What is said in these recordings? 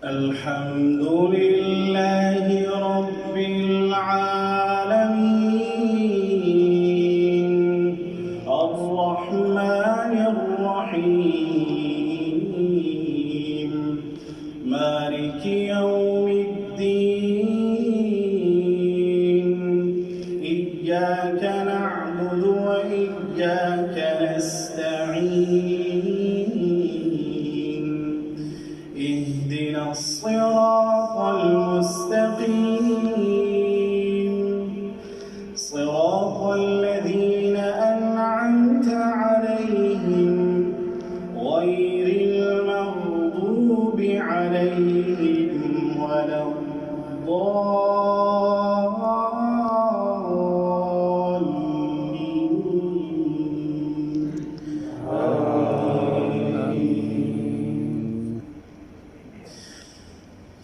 الحمد لله رب العالمين الرحمن الرحيم مالك يوم الدين إياك نعبد وإياك نستعين اهدنا الصراط المستقيم صراط الذين أنعمت عليهم غير المغضوب عليهم ولا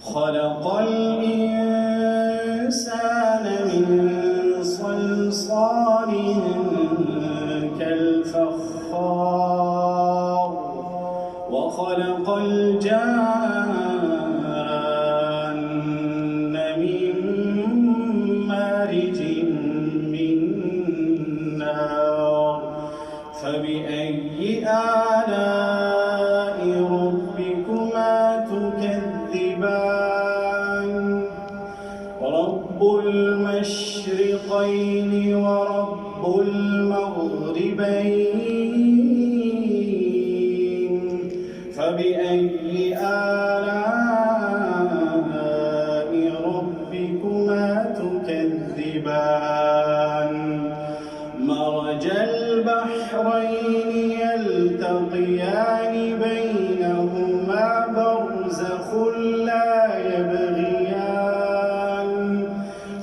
خلق الإنسان من صلصال كالفخار وخلق الجان من مارج من نار فبأي آلاء ربكما تكذبان رب المشرقين ورب المغربين فبأي آلاء ربكما تكذبان مرج البحرين يلتقيان بينهما برزخ لا يبغيان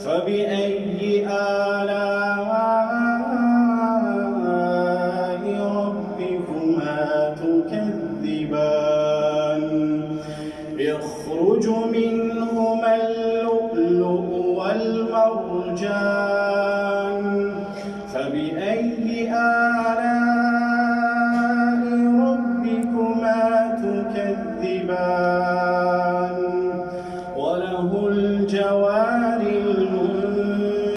فبأي آلاء ربكما تكذبان يخرج منهما اللؤلؤ والمرجان